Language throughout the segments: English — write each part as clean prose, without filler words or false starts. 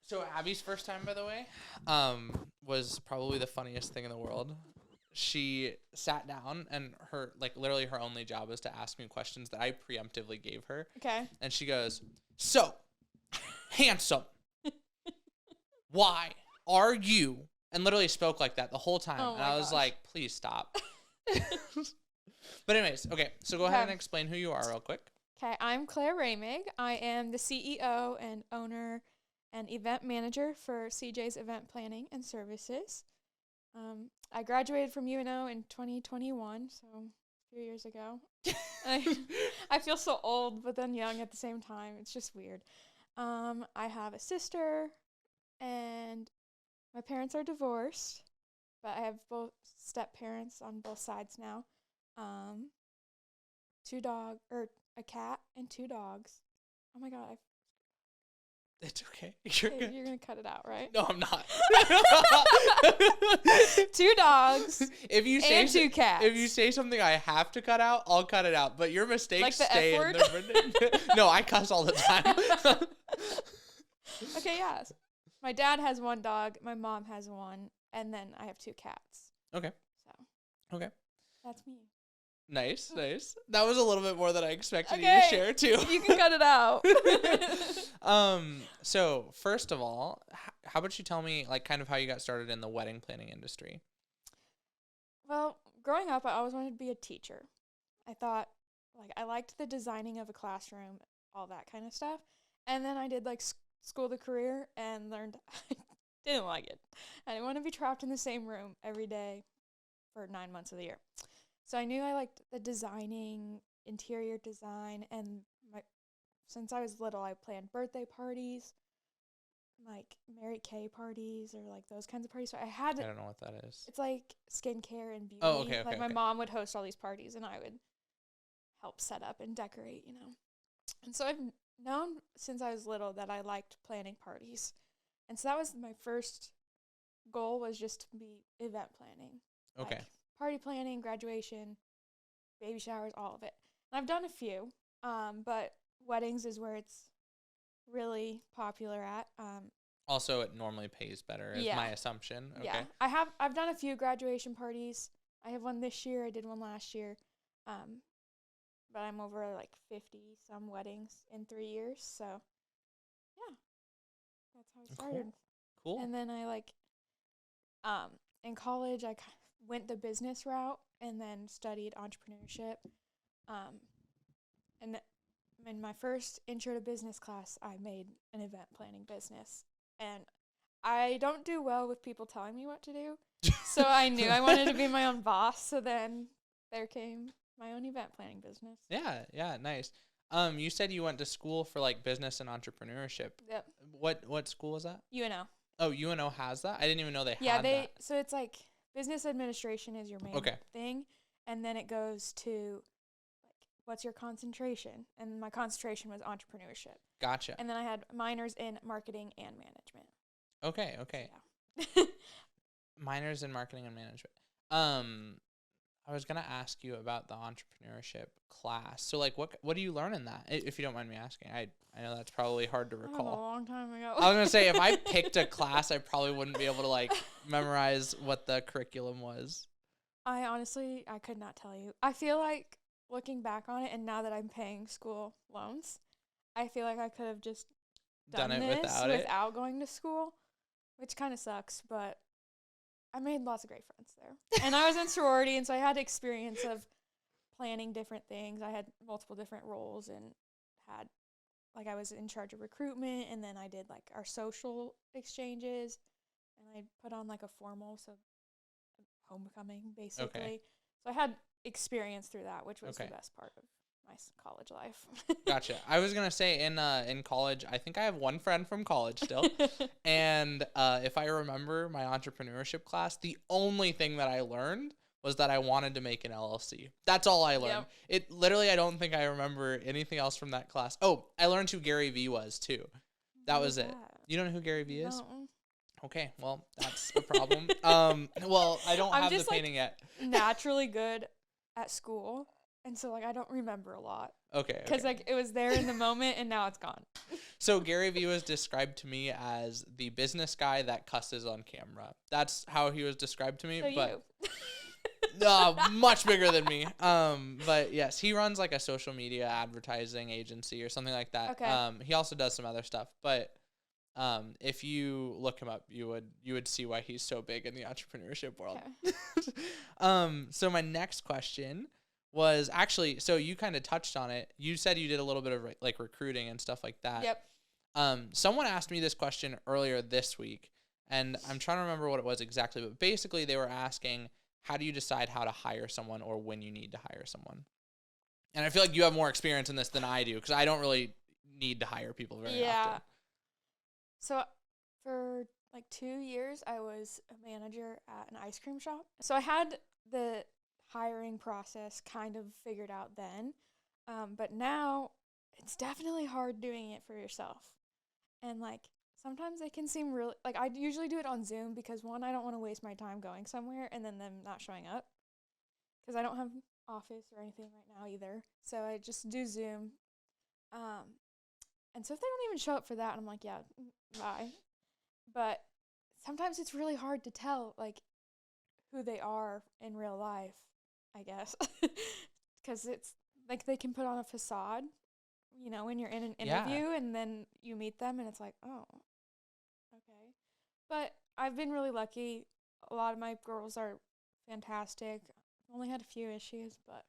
So Abby's first time, by the way, was probably the funniest thing in the world. She sat down and literally her only job was to ask me questions that I preemptively gave her. Okay. And she goes, "So, handsome, why are you?" And literally spoke like that the whole time. Oh and I was gosh. like, "Please stop." But anyways, okay. So go ahead and explain who you are real quick. Okay, I'm Claire Raymig. I am the CEO and owner and event manager for CJ's Event Planning and Services. I graduated from UNO in 2021, so a few years ago. I feel so old, but then young at the same time. It's just weird. I have a sister, and my parents are divorced, but I have both step parents on both sides now. A cat and 2 dogs. Oh my god, It's okay. You're good. you're gonna cut it out, right? No, I'm not. 2 dogs If you say and 2 cats. If you say something I have to cut out, I'll cut it out. But your mistakes Like the stay F word? in the No, I cuss all the time. Okay, yeah. My dad has 1 dog, my mom has 1, and then I have 2 cats. Okay. So. Okay. That's me. Nice. That was a little bit more than I expected you Okay. to share too. You can cut it out. So first of all, how about you tell me like kind of how you got started in the wedding planning industry? Well, growing up, I always wanted to be a teacher. I thought, I liked the designing of a classroom, all that kind of stuff. And then I did, school of the career and learned I didn't like it. I didn't want to be trapped in the same room every day for 9 months of the year. So I knew I liked the designing, interior design, and since I was little, I planned birthday parties, like Mary Kay parties or those kinds of parties. So I don't know what that is. it's like skincare and beauty. Oh, okay. My mom would host all these parties and I would help set up and decorate, And so I've known since I was little that I liked planning parties. And so that was my first goal, was just to be event planning. Okay. Party planning, graduation, baby showers, all of it. And I've done a few, but weddings is where it's really popular at. Also, it normally pays better, is my assumption. Okay. Yeah, I've done a few graduation parties. I have one this year. I did one last year. But I'm over 50 some weddings in 3 years. So, yeah, that's how I started. Cool. And then I in college, I went the business route and then studied entrepreneurship. And in my first intro to business class, I made an event planning business. And I don't do well with people telling me what to do. So I knew I wanted to be my own boss. So then there came my own event planning business. Yeah, nice. You said you went to school for business and entrepreneurship. Yep. What school is that? UNO. Oh, UNO has that? I didn't even know they had that. Yeah, so it's business administration is your main thing, and then it goes to what's your concentration? And my concentration was entrepreneurship. Gotcha. And then I had minors in marketing and management. Okay. Yeah. Minors in marketing and management. I was gonna ask you about the entrepreneurship class. So what do you learn in that? If you don't mind me asking. I know that's probably hard to recall. A long time ago. I was gonna say if I picked a class, I probably wouldn't be able to memorize what the curriculum was. I could not tell you. I feel like looking back on it, and now that I'm paying school loans, I feel like I could have just done it this without going to school, which kind of sucks, but I made lots of great friends there. And I was in sorority, and so I had experience of planning different things. I had multiple different roles and had, I was in charge of recruitment, and then I did, our social exchanges, and I put on, a formal, so homecoming, basically. Okay. So I had experience through that, which was the best part of my college life. Gotcha. I was gonna say in college, I think I have one friend from college still, and if I remember my entrepreneurship class, the only thing that I learned was that I wanted to make an LLC. That's all I learned. Yep. It literally, I don't think I remember anything else from that class. Oh, I learned who Gary Vee was too. That was it. You don't know who Gary Vee is? No. Okay, well that's a problem. Well, I don't have the painting yet. Naturally good at school, And so, like, I don't remember a lot. Okay. Because, like, it was there in the moment, and now it's gone. So Gary Vee was described to me as the business guy that cusses on camera. That's how he was described to me. So but you. much bigger than me. But yes, he runs like a social media advertising agency or something like that. Okay. He also does some other stuff. But if you look him up, you would see why he's so big in the entrepreneurship world. Okay. So my next question was actually, so you kind of touched on it. You said you did a little bit of like recruiting and stuff like that. Yep. Someone asked me this question earlier this week, and I'm trying to remember what it was exactly, but basically they were asking, how do you decide how to hire someone or when you need to hire someone? And I feel like you have more experience in this than I do, because I don't really need to hire people very often. So for like 2 years, I was a manager at an ice cream shop. So I had the hiring process kind of figured out then. But now it's definitely hard doing it for yourself. And like sometimes it can seem really, like I usually do it on Zoom because one, I don't want to waste my time going somewhere and then them not showing up because I don't have office or anything right now either. So I just do Zoom. And so if they don't even show up for that, I'm like, yeah, bye. But sometimes it's really hard to tell like who they are in real life, I guess, because it's like they can put on a facade, you know, when you're in an interview and then you meet them and it's like, oh, okay. But I've been really lucky. A lot of my girls are fantastic. I've only had a few issues, but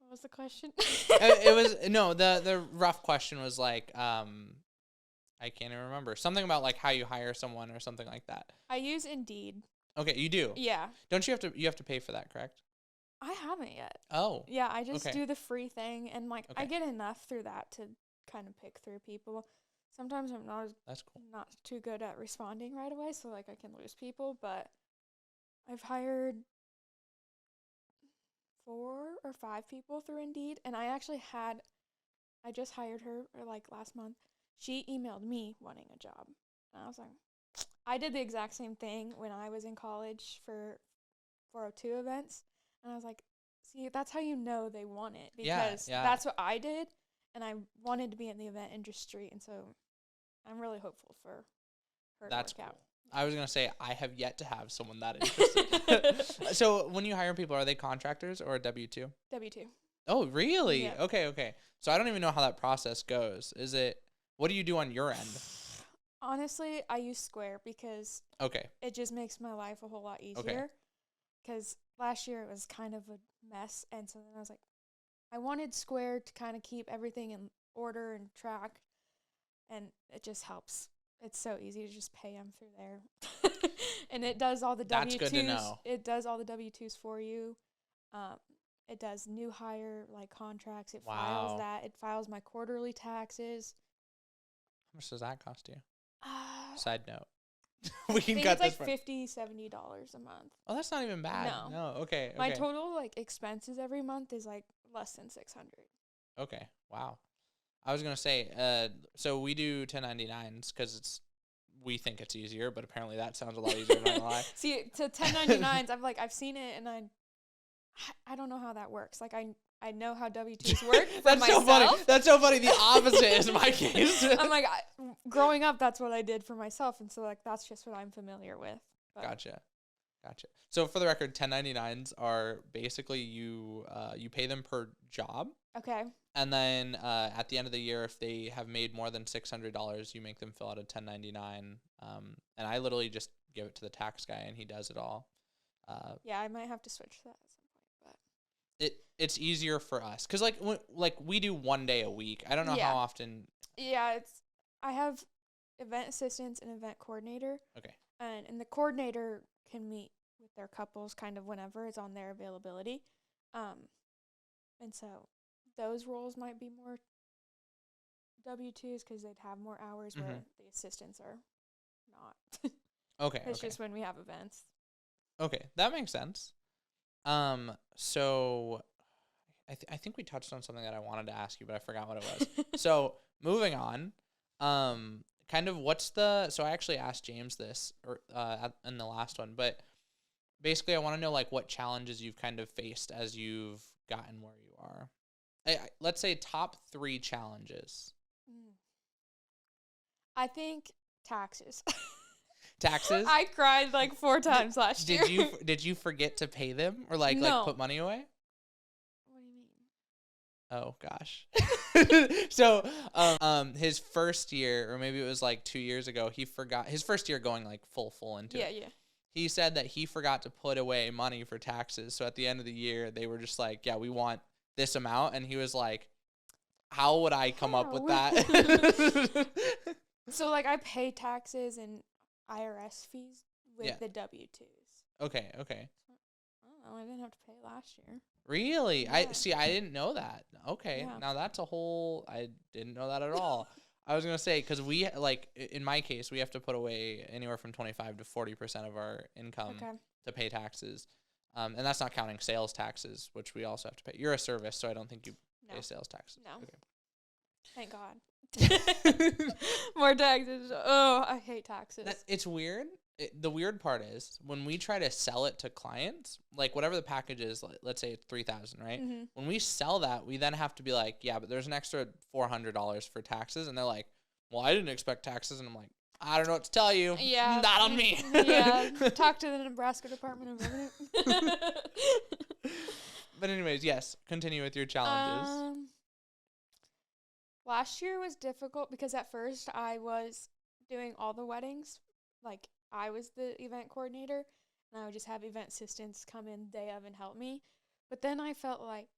what was the question? It was the rough question was like I can't even remember, something about like how you hire someone or something like that. I use Indeed. Okay, you do. Yeah. Don't you have to pay for that, correct? I haven't yet. Oh. Yeah, I just okay. do the free thing, and like I get enough through that to kind of pick through people. Sometimes I'm That's cool. not too good at responding right away, so like I can lose people, but I've hired 4 or 5 people through Indeed, and I just hired her like last month. She emailed me wanting a job, and I was like, I did the exact same thing when I was in college for 402 events, and I was like, see, that's how you know they want it, because that's what I did, and I wanted to be in the event industry, and so I'm really hopeful for her to work out. I was going to say, I have yet to have someone that interested. So when you hire people, are they contractors or W-2? W-2. Oh, really? Yeah. Okay. So I don't even know how that process goes. What do you do on your end? Honestly, I use Square because it just makes my life a whole lot easier. Because last year it was kind of a mess, and so then I was like, I wanted Square to kind of keep everything in order and track, and it just helps. It's so easy to just pay them through there. And it does all the W-2s. That's good to know. It does all the W-2s for you. It does new hire like contracts. It files that. It files my quarterly taxes. How much does that cost you? Side note. We can cut cut this. It's like $50-$70 a month. Oh, that's not even bad. No. Okay. My total like expenses every month is like less than $600. Okay. Wow. I was gonna say, so we do 1099s because we think it's easier, but apparently that sounds a lot easier. Not gonna lie. See, to 1099s, I've seen it, and I don't know how that works. Like I know how W-2s work. That's myself. So funny. That's so funny. The opposite is my case. I'm like, growing up, that's what I did for myself, and so like that's just what I'm familiar with. But. Gotcha. So for the record, 1099s are basically you pay them per job. Okay. And then at the end of the year, if they have made more than $600, you make them fill out a 1099. And I literally just give it to the tax guy, and he does it all. Yeah, I might have to switch to that at some point, but it's easier for us because like we do 1 day a week. I don't know how often. Yeah, I have event assistants and event coordinator. Okay. And the coordinator can meet with their couples kind of whenever it's on their availability. And so those roles might be more W-2s because they'd have more hours where the assistants are not. Okay. It's just when we have events. Okay, that makes sense. So I think we touched on something that I wanted to ask you, but I forgot what it was. So moving on, kind of so I actually asked James this in the last one, but basically I want to know like what challenges you've kind of faced as you've gotten where you are? Let's say top 3 challenges. Mm. I think taxes. Taxes? I cried like 4 times last year. Did you forget to pay them or like No. put money away? What do you mean? Oh gosh. So, his first year, or maybe it was like 2 years ago, he forgot his first year going like full into it. Yeah. He said that he forgot to put away money for taxes. So at the end of the year, they were just like, "Yeah, we want this amount," and he was like, "How would I come up with that?" So like I pay taxes and IRS fees with Yeah. the W-2s. Okay. I don't know. I didn't have to pay last year. Really? Yeah. I didn't know that. Okay. Yeah. Now that's I didn't know that at all. I was going to say, cuz we in my case, we have to put away anywhere from 25 to 40% of our income Okay. to pay taxes. And that's not counting sales taxes, which we also have to pay. You're a service, so I don't think you pay No. sales taxes. No. Okay. Thank God. More taxes. Oh, I hate taxes. It's weird. The weird part is when we try to sell it to clients, like whatever the package is, let's say it's $3,000, right? Mm-hmm. When we sell that, we then have to be like, yeah, but there's an extra $400 for taxes, and they're like, well, I didn't expect taxes, and I'm like, I don't know what to tell you. Yeah. Not on me. Yeah. Talk to the Nebraska Department of Revenue. But anyways, yes, continue with your challenges. Last year was difficult because at first I was doing all the weddings. Like, I was the event coordinator, and I would just have event assistants come in day of and help me. But then I felt like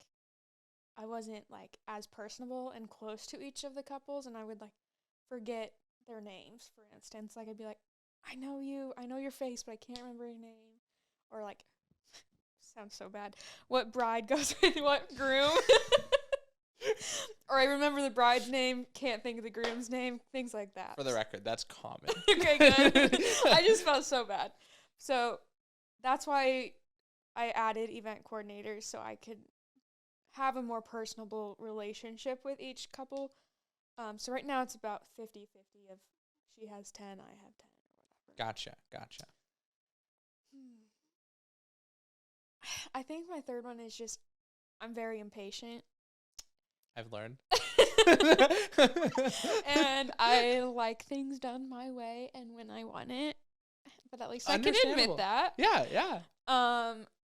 I wasn't, like, as personable and close to each of the couples, and I would, like, forget their names, for instance. Like, I'd be like, I know your face, but I can't remember your name. Or, like, sounds so bad, what bride goes with what groom. Or I remember the bride's name, can't think of the groom's name, things like that. For the record, that's common. Okay, good. I just felt so bad. So that's why I added event coordinators, so I could have a more personable relationship with each couple. So right now it's about 50-50 of she has 10, I have 10 or whatever. Gotcha. I think my third one is just I'm very impatient. I've learned. And I like things done my way and when I want it. But at least I can Understandable. admit that. Yeah.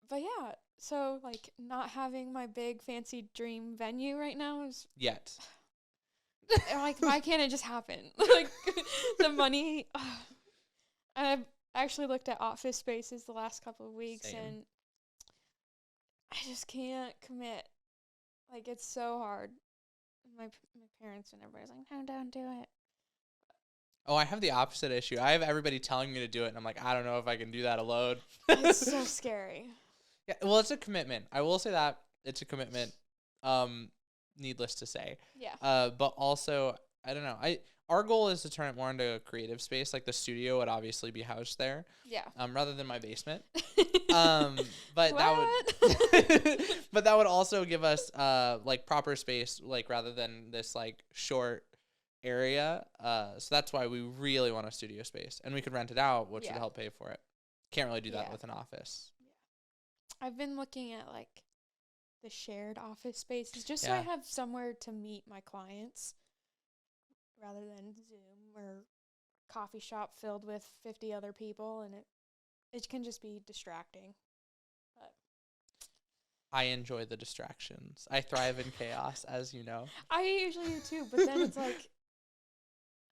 But yeah, so like not having my big fancy dream venue right now is Yet. like why can't it just happen? Like the money. I've actually looked at office spaces the last couple of weeks. Same. And I just can't commit. Like it's so hard. My parents and everybody's like, no, don't do it. Oh, I have the opposite issue. I have everybody telling me to do it, and I'm like, I don't know if I can do that alone. It's so scary. Yeah, well, it's a commitment. I will say that it's a commitment. Needless to say. Yeah. But also, I don't know. Our goal is to turn it more into a creative space. Like the studio would obviously be housed there. Yeah. Rather than my basement. But that would but that would also give us like proper space, like rather than this like short area. So that's why we really want a studio space, and we could rent it out, which would help pay for it. Can't really do that with an office. Yeah. I've been looking at like the shared office spaces just so I have somewhere to meet my clients rather than Zoom or coffee shop filled with 50 other people, and it can just be distracting. But I enjoy the distractions. I thrive in chaos, as you know. I usually do too, but then it's like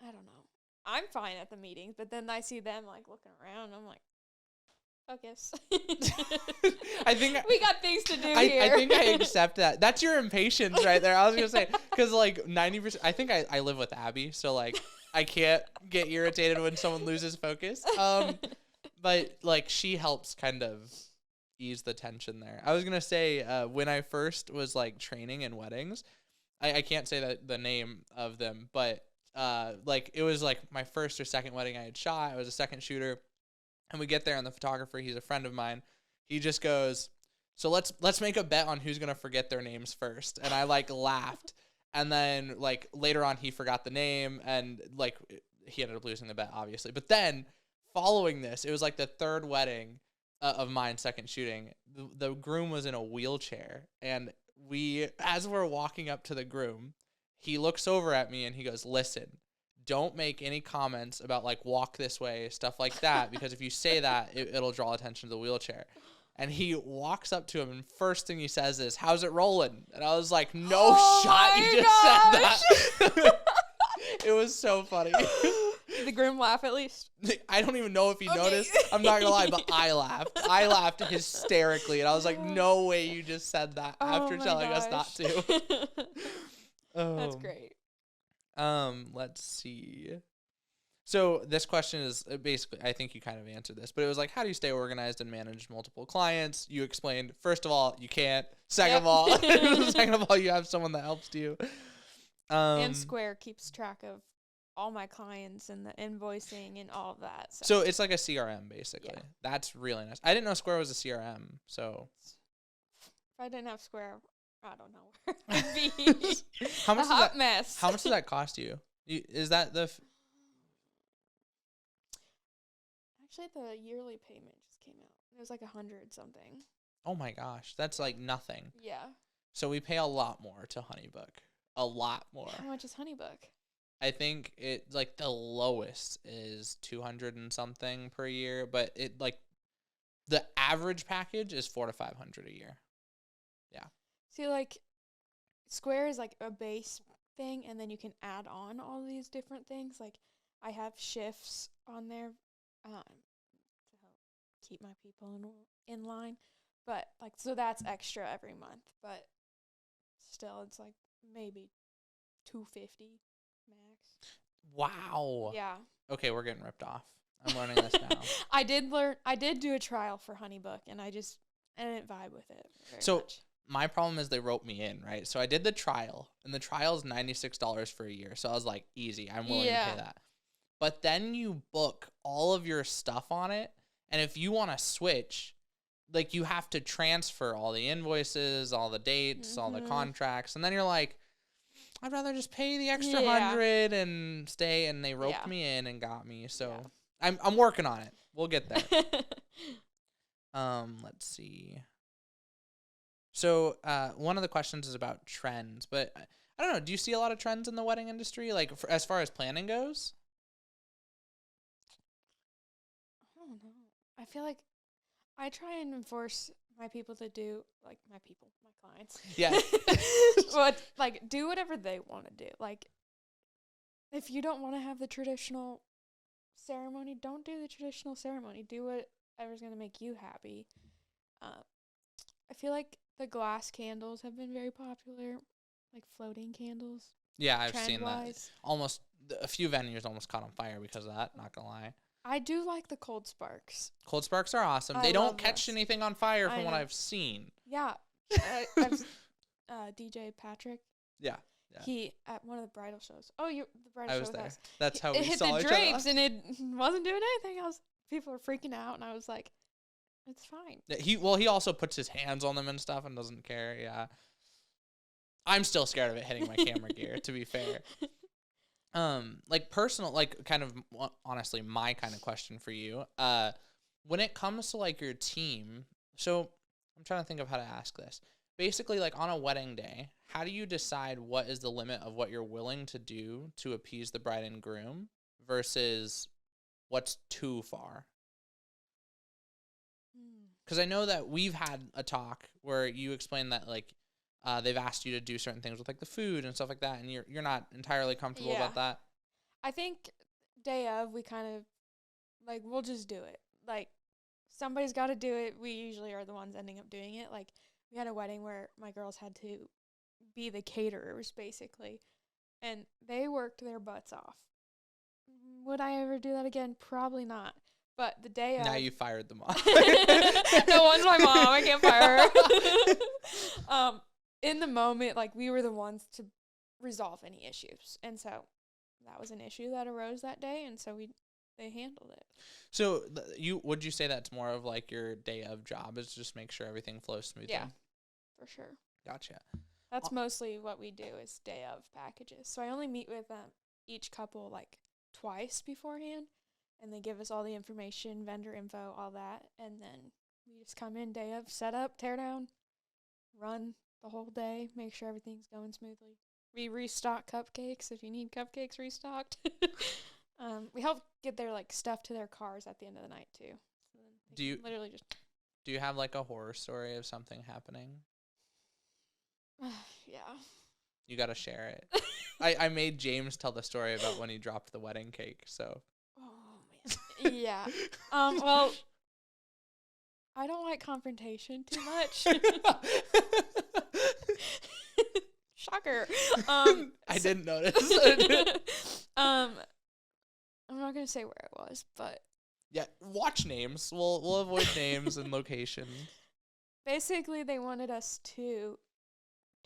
I don't know. I'm fine at the meetings, but then I see them like looking around and I'm like, focus. I think we got things to do here. I think I accept that. That's your impatience right there. I was gonna say, because like 90%, I think I live with Abby, so like I can't get irritated when someone loses focus. But like she helps kind of ease the tension there. I was gonna say when I first was like training in weddings, I can't say that the name of them, but like it was like my first or second wedding I had shot. I was a second shooter. And we get there, and the photographer, he's a friend of mine. He just goes, so let's make a bet on who's gonna forget their names first. And I like laughed, and then like later on he forgot the name, and like he ended up losing the bet, obviously. But then following this, it was like the third wedding. of mine, second shooting, the groom was in a wheelchair, and as we're walking up to the groom, he looks over at me and he goes, "Listen, don't make any comments about like walk this way, stuff like that, because if you say that, it'll draw attention to the wheelchair." And he walks up to him, and first thing he says is, "How's it rolling?" And I was like, "No shot, you just said that." It was so funny. Did the groom laugh at least? I don't even know if he noticed. I'm not gonna lie, but I laughed. I laughed hysterically, and I was like, "No way, you just said that after telling us not to." That's great. Let's see. So this question is basically, I think you kind of answered this, but it was like, how do you stay organized and manage multiple clients? You explained, first of all, you can't. Second of all, you have someone that helps you. And Square keeps track of all my clients and the invoicing and all of that. So it's like a CRM, basically. Yeah. That's really nice. I didn't know Square was a CRM, so. If I didn't have Square, I don't know where I'd be. How much a hot mess. How much does that cost you? Is that the... Actually, the yearly payment just came out. It was like 100 something. Oh my gosh, that's like nothing. Yeah. So we pay a lot more to HoneyBook. A lot more. How much is HoneyBook? I think it like the lowest is 200 and something per year, but it like the average package is 400 to 500 a year. Yeah. See, like Square is like a base thing, and then you can add on all these different things. Like I have shifts on there to help keep my people in line, but like so that's extra every month. But still, it's like maybe $250 max. Wow. Yeah. Okay, we're getting ripped off. I'm learning this now. I did do a trial for HoneyBook, and I didn't vibe with it very much. My problem is they roped me in, right? So I did the trial, and the trial is $96 for a year. So I was like, easy, I'm willing to pay that. But then you book all of your stuff on it, and if you want to switch, like you have to transfer all the invoices, all the dates, all the contracts, and then you're like, I'd rather just pay the extra 100 and stay. And they roped me in and got me. So I'm working on it. We'll get there. Let's see. So one of the questions is about trends, but I don't know. Do you see a lot of trends in the wedding industry, like as far as planning goes? I don't know. I feel like I try and enforce my people to do, like my clients. Yeah. But like do whatever they want to do. Like if you don't want to have the traditional ceremony, don't do the traditional ceremony. Do whatever's going to make you happy. I feel like the glass candles have been very popular, like floating candles. Yeah, I've seen that. Almost a few venues almost caught on fire because of that, not gonna lie. I do like the cold sparks. Cold sparks are awesome. They don't catch anything on fire from what I've seen. Yeah. DJ Patrick. Yeah. He at one of the bridal shows. Oh, the bridal show. I was there. That's how we saw each other. It hit the drapes and it wasn't doing anything. People were freaking out, and I was like, "It's fine." He also puts his hands on them and stuff and doesn't care. Yeah. I'm still scared of it hitting my camera gear, to be fair. Like personal, like kind of honestly, my kind of question for you. When it comes to like your team, so I'm trying to think of how to ask this. Basically, like on a wedding day, how do you decide what is the limit of what you're willing to do to appease the bride and groom versus what's too far? Because I know that we've had a talk where you explained that like they've asked you to do certain things with like the food and stuff like that, and you're not entirely comfortable about that. I think day of we kind of like we'll just do it. Like somebody's got to do it. We usually are the ones ending up doing it. Like we had a wedding where my girls had to be the caterers basically, and they worked their butts off. Would I ever do that again? Probably not. But the day of... Now you fired them off. No one's my mom. I can't fire her. In the moment, like, we were the ones to resolve any issues. And so that was an issue that arose that day, and so they handled it. So would you say that's more of, like, your day of job is just make sure everything flows smoothly? Yeah, for sure. Gotcha. That's mostly what we do is day of packages. So I only meet with each couple, like, twice beforehand. And they give us all the information, vendor info, all that. And then We just come in day of, set up, tear down, run the whole day, make sure everything's going smoothly. We restock cupcakes if you need cupcakes restocked. We help get their like stuff to their cars at the end of the night too. So then they Do you can literally just do you have like a horror story of something happening? yeah. You gotta share it. I made James tell the story about when he dropped the wedding cake. So. Oh man. Yeah. Well, I don't like confrontation too much. Shocker. I didn't notice. I'm not gonna say where it was, but Yeah, watch names. We'll avoid names and location. basically they wanted us to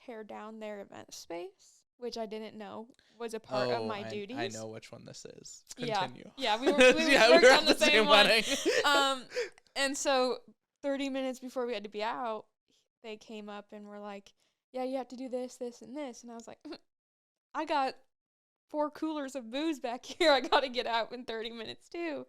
tear down their event space, which I didn't know was a part of my duties. I know which one this is. Yeah. Continue. Yeah, we Yeah, worked we were on at the same one. wedding. And so 30 minutes before we had to be out, they came up and were like, yeah, you have to do this, this, and this. And I was like, I got 4 coolers of booze back here. I got to get out in 30 minutes too.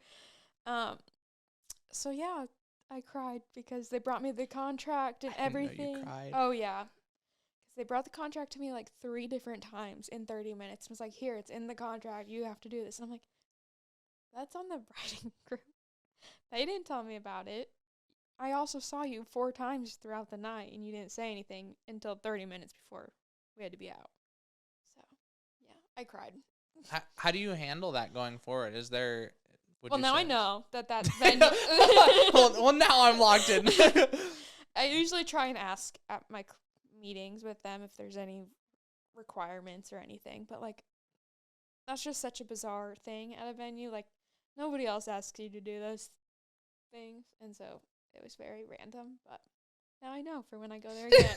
So yeah, I cried because they brought me the contract and I didn't know you everything. cried. Oh yeah. Because they brought the contract to me like 3 different times in 30 minutes. It was like, here, it's in the contract. You have to do this. And I'm like, that's on the bride and groom. They didn't tell me about it. I also saw you 4 times throughout the night, and you didn't say anything until 30 minutes before we had to be out. So, yeah, I cried. How do you handle that going forward? Is there... Well, now I know that venue... well, now I'm locked in. I usually try and ask at my meetings with them if there's any requirements or anything, but, like, that's just such a bizarre thing at a venue. Like, nobody else asks you to do those things, and so it was very random, but now I know for when I go there again.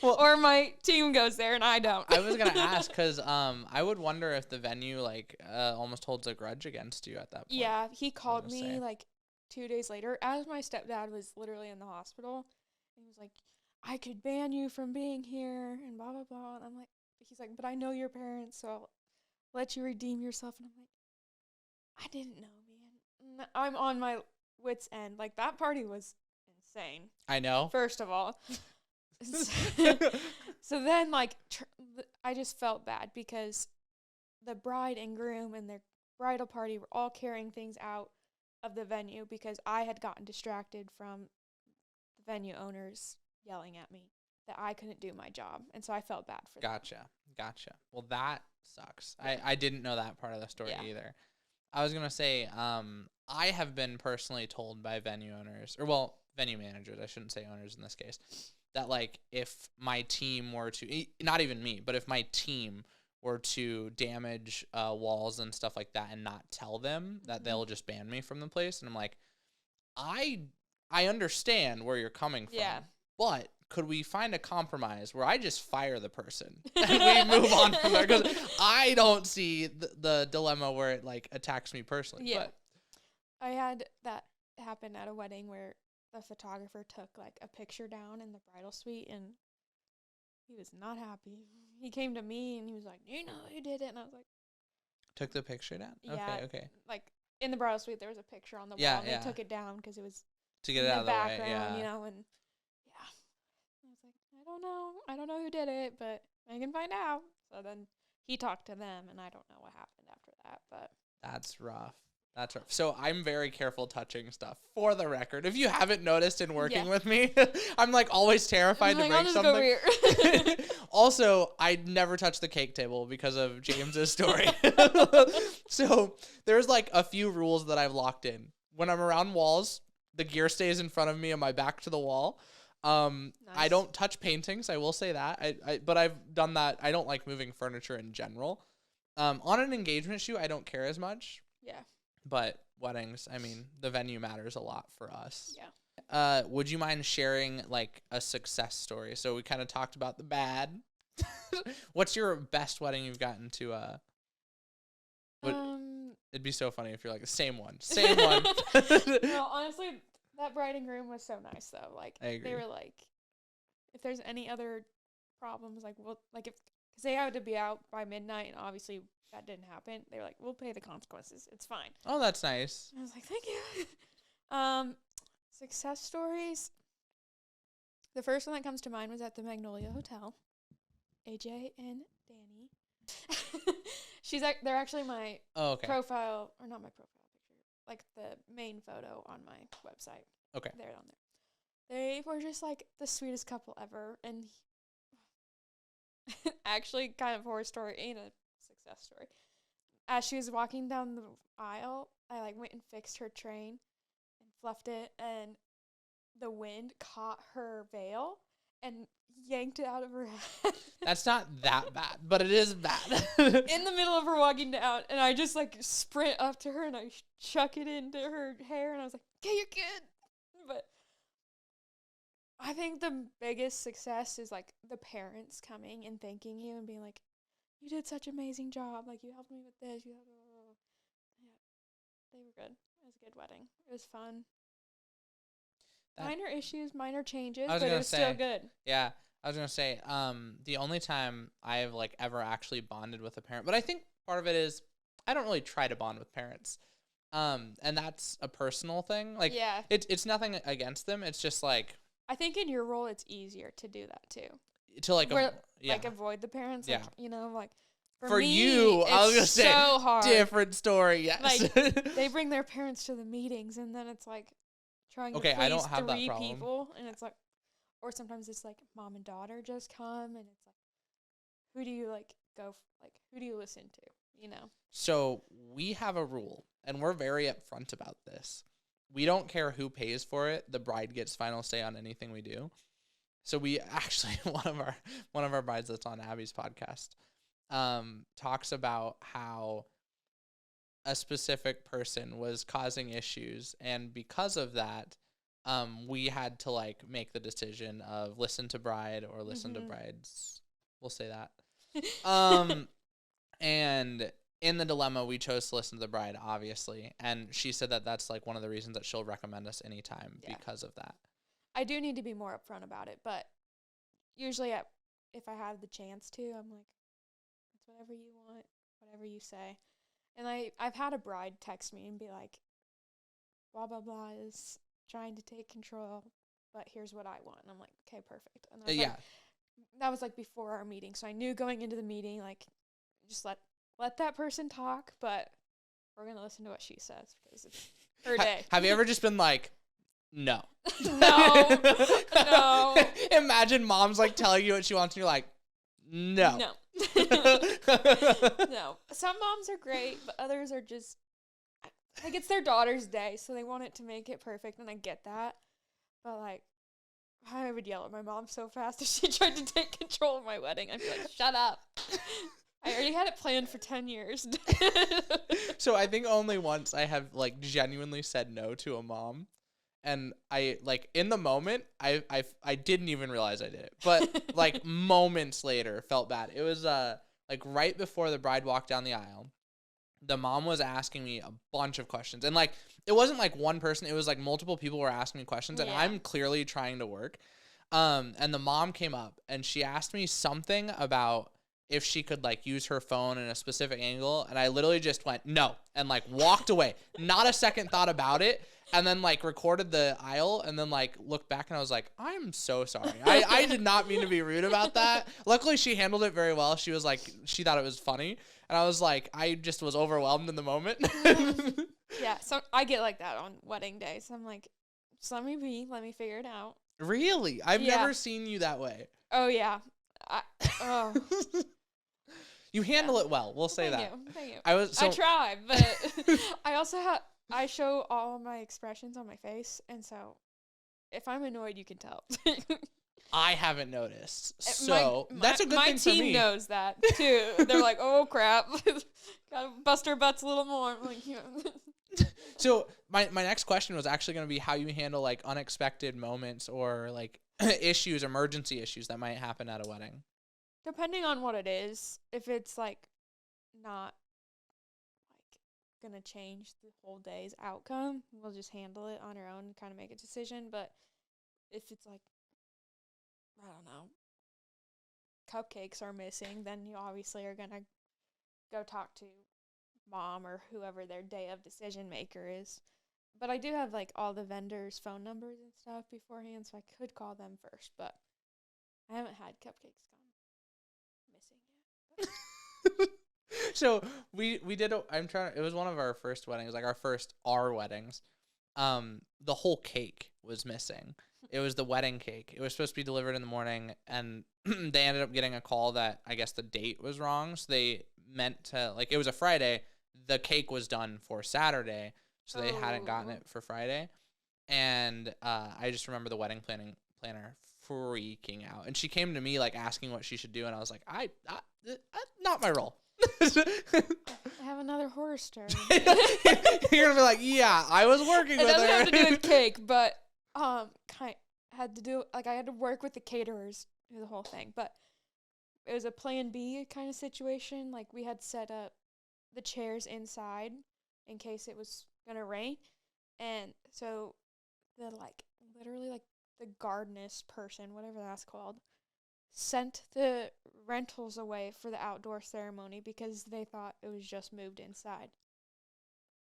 Well, or my team goes there and I don't. I was gonna ask because I would wonder if the venue like almost holds a grudge against you at that point. Yeah, he called gonna me say. like 2 days later as my stepdad was literally in the hospital, and he was like, I could ban you from being here and blah blah blah, and I'm like, he's like, but I know your parents, so I'll let you redeem yourself. And I'm like, I didn't know, man. I'm on my wit's end. Like, that party was insane, I know. first of all. So then, like, I just felt bad because the bride and groom and their bridal party were all carrying things out of the venue because I had gotten distracted from the venue owners yelling at me that I couldn't do my job. And so I felt bad for them. Gotcha. Well, that sucks. Yeah. I didn't know that part of the story either. I was going to say, I have been personally told by venue owners, or well, venue managers, I shouldn't say owners in this case, that like if my team were to, not even me, but if my team were to damage walls and stuff like that and not tell them, that they'll just ban me from the place. And I'm like, I understand where you're coming from, but could we find a compromise where I just fire the person and we move on from there? Because I don't see the dilemma where it like attacks me personally. Yeah. But I had that happen at a wedding where the photographer took like a picture down in the bridal suite and he was not happy. He came to me and he was like, you know who did it? And I was like, took the picture down? Yeah, Okay. Like in the bridal suite, there was a picture on the wall and they took it down because it was to get in it out of the way, background, you know, and yeah. I was like, I don't know who did it, but I can find out. So then he talked to them and I don't know what happened after that, but that's rough. That's rough. So I'm very careful touching stuff. For the record, if you haven't noticed in working with me, I'm like always terrified to break something. Go here. Also, I never touch the cake table because of James's story. So there's like a few rules that I've locked in. When I'm around walls, the gear stays in front of me and my back to the wall. Nice. I don't touch paintings. I will say that. But I've done that. I don't like moving furniture in general. On an engagement shoot, I don't care as much. Yeah. But weddings, I mean, the venue matters a lot for us. Yeah. Would you mind sharing like a success story? So we kind of talked about the bad. What's your best wedding you've gotten to? It'd be so funny if you're like the same one. No, honestly, that bride and groom was so nice though. Like they were like, if there's any other problems, like because they had to be out by midnight, and obviously that didn't happen. They were like, we'll pay the consequences. It's fine. Oh, that's nice. And I was like, thank you. Success stories. The first one that comes to mind was at the Magnolia Hotel. AJ and Danny. They're actually my Oh, okay. profile, or not my profile picture, like the main photo on my website. Okay. They're on there. They were just like the sweetest couple ever, and actually kind of horror story and a success story. As she was walking down the aisle, I like went and fixed her train and fluffed it, and the wind caught her veil and yanked it out of her head. That's not that bad, but it is bad. In the middle of her walking down, and I just like sprint up to her and I chuck it into her hair, and I was like, "Okay, you're good." But I think the biggest success is like the parents coming and thanking you and being like, "You did such an amazing job. Like you helped me with this. You helped." Yeah, they were good. It was a good wedding. It was fun. Minor issues, minor changes, but it was still good. Yeah, I was gonna say, the only time I've like ever actually bonded with a parent, but I think part of it is I don't really try to bond with parents, and that's a personal thing. Like, yeah, it's nothing against them. It's just like I think in your role, it's easier to do that too. to like Like avoid the parents. Yeah. Like, you know, like For me, you, I was gonna it's say so hard. different story. Yes, Like they bring their parents to the meetings, and then it's like trying to please I don't have that three problem. people, and it's like, or sometimes it's like mom and daughter just come, and it's like, who do you like who do you listen to? You know. So we have a rule, and we're very upfront about this. We don't care who pays for it. The bride gets final say on anything we do. So we actually one of our brides that's on Abby's podcast talks about how a specific person was causing issues, and because of that, we had to like make the decision of listen to bride or listen to brides. We'll say that. And in the dilemma, we chose to listen to the bride, obviously, and she said that that's like one of the reasons that she'll recommend us anytime because of that. I do need to be more upfront about it, but usually if I have the chance to, I'm like, it's whatever you want, whatever you say. And I've had a bride text me and be like, blah, blah, blah is trying to take control, but here's what I want. And I'm like, okay, perfect. And that was like before our meeting. So I knew going into the meeting, like, just let that person talk, but we're going to listen to what she says because it's her day. Have you ever just been like, no? No. Imagine mom's like telling you what she wants and you're like, no. No. No. Some moms are great, but others are just like, it's their daughter's day, so they want it to make it perfect, and I get that. But like, I would yell at my mom so fast if she tried to take control of my wedding. I'd be like, shut up. I already had it planned for 10 years. So I think only once I have like genuinely said no to a mom. And I like in the moment I didn't even realize I did it. But like moments later felt bad. It was like right before the bride walked down the aisle. The mom was asking me a bunch of questions. And like it wasn't like one person, it was like multiple people were asking me questions and I'm clearly trying to work. And the mom came up and she asked me something about if she could like use her phone in a specific angle, and I literally just went no and like walked away. Not a second thought about it. And then like recorded the aisle and then like looked back and I was like, I'm so sorry. I did not mean to be rude about that. Luckily she handled it very well. She was like, she thought it was funny. And I was like, I just was overwhelmed in the moment. Yeah, so I get like that on wedding days. I'm like, just let me figure it out. Really? I've never seen you that way. Oh yeah. You handle it well. We'll say that. Thank you. I try, but I also I show all my expressions on my face, and so if I'm annoyed, you can tell. I haven't noticed, so that's a good thing for me. My team knows that too. They're like, "Oh crap, gotta bust our butts a little more." I'm like, So my next question was actually going to be how you handle like unexpected moments or like issues, emergency issues that might happen at a wedding. Depending on what it is, if it's like not like gonna change the whole day's outcome, we'll just handle it on our own and kind of make a decision. But if it's like, I don't know, cupcakes are missing, then you obviously are gonna go talk to mom or whoever their day of decision maker is. But I do have like all the vendors' phone numbers and stuff beforehand, so I could call them first. But I haven't had cupcakes gone missing yet. So we did. It was one of our first weddings, like our weddings. The whole cake was missing. It was the wedding cake. It was supposed to be delivered in the morning, and they ended up getting a call that I guess the date was wrong. So they meant to, like, it was a Friday. The cake was done for Saturday, so they hadn't gotten it for Friday. And I just remember the wedding planner freaking out, and she came to me like asking what she should do, and I was like, I not my role. I have another horror story. You're gonna be like, yeah, I was working with her. It doesn't have to do with cake, but had to do, like, I had to work with the caterers through the whole thing, but it was a plan B kind of situation. Like, we had set up the chairs inside in case it was gonna rain, and so the literally the gardenist person, whatever that's called, sent the rentals away for the outdoor ceremony because they thought it was just moved inside.